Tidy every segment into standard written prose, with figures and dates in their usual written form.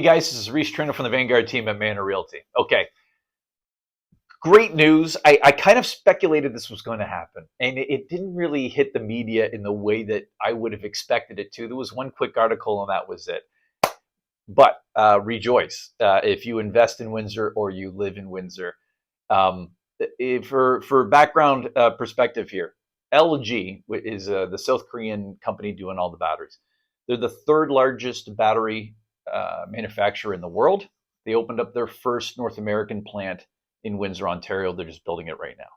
Hey guys, this is Rhys Trenhaile from the Vanguard Team at Manor Realty. Okay, great news. I kind of speculated this was going to happen, and it didn't really hit the media in the way that I would have expected it to. There was one quick article, and that was it. But rejoice if you invest in Windsor or you live in Windsor. Um, for background perspective here, LG is the South Korean company doing all the batteries. They're the third largest battery manufacturer in the world. They opened up their first North American plant in Windsor, Ontario. They're just building it right now.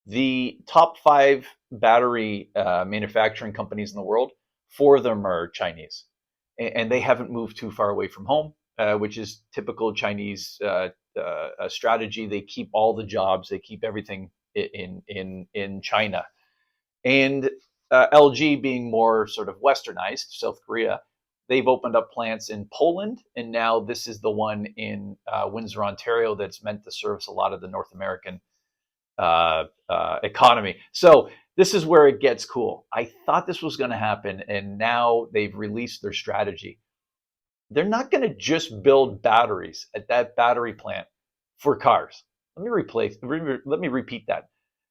The top five battery manufacturing companies in the world, four of them are Chinese, and they haven't moved too far away from home, which is typical Chinese strategy. They keep all the jobs, they keep everything in China, and LG being more sort of westernized, South Korea, they've opened up plants in Poland, and now this is the one in Windsor, Ontario, that's meant to service a lot of the North American economy. So this is where it gets cool. I thought this was going to happen, and now they've released their strategy. They're not going to just build batteries at that battery plant for cars. Let me repeat that.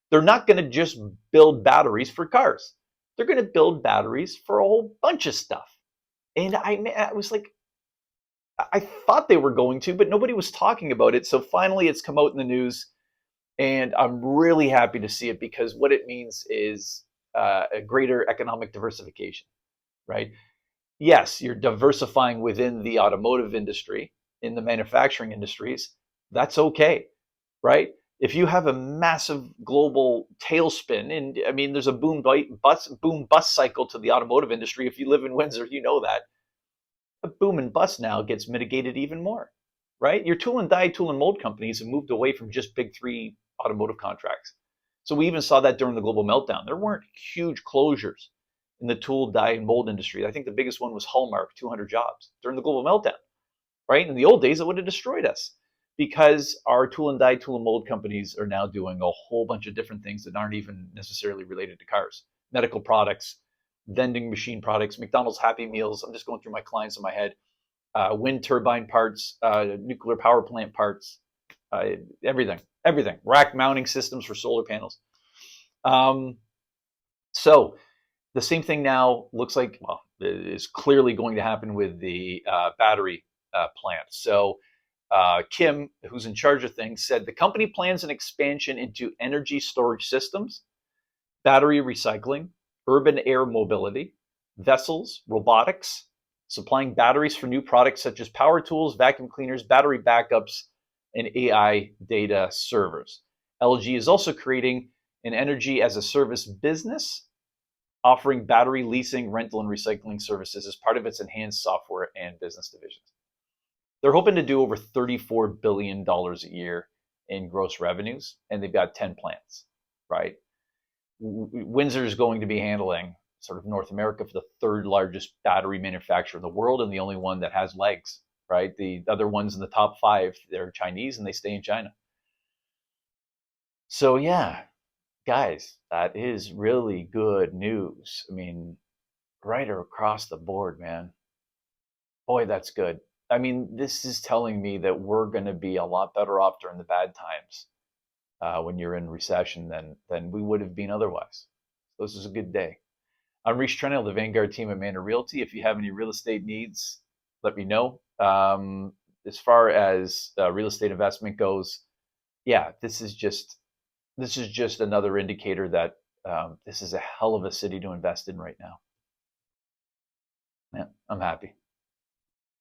They're not going to just build batteries for cars. They're going to build batteries for a whole bunch of stuff. And I was like, I thought they were going to, but nobody was talking about it. So finally, it's come out in the news, and I'm really happy to see it because what it means is a greater economic diversification, right? Yes, you're diversifying within the automotive industry, in the manufacturing industries. That's okay, right? If you have a massive global tailspin, and I mean, there's a boom bust cycle to the automotive industry. If you live in Windsor, you know that. A boom and bust now gets mitigated even more, right? Your tool and die, tool and mold companies have moved away from just big three automotive contracts. So we even saw that during the global meltdown. There weren't huge closures in the tool, die, and mold industry. I think the biggest one was Hallmark, 200 jobs during the global meltdown, right? In the old days, it would have destroyed us because our tool and die, tool and mold companies are now doing a whole bunch of different things that aren't even necessarily related to cars, medical products, vending machine products, McDonald's Happy Meals. I'm just going through my clients in my head. Wind turbine parts, nuclear power plant parts, everything. Rack mounting systems for solar panels. So the same thing now looks like, well, is clearly going to happen with the battery plant. So Kim, who's in charge of things, said the company plans an expansion into energy storage systems, battery recycling, urban air mobility, vessels, robotics, supplying batteries for new products such as power tools, vacuum cleaners, battery backups, and AI data servers. LG is also creating an energy as a service business, offering battery leasing, rental, and recycling services as part of its enhanced software and business divisions. They're hoping to do over $34 billion a year in gross revenues, and they've got 10 plants, right? Windsor is going to be handling sort of North America for the third largest battery manufacturer in the world and the only one that has legs, right? The other ones in the top five, they're Chinese and they stay in China. So yeah, guys, that is really good news. I mean, right across the board, man. Boy, that's good. I mean, this is telling me that we're going to be a lot better off during the bad times when you're in recession than we would have been otherwise. So this is a good day. I'm Rhys Trenhaile, the Vanguard Team at Manor Realty. If you have any real estate needs, let me know. As far as real estate investment goes, yeah, this is just another indicator that this is a hell of a city to invest in right now. Yeah, I'm happy.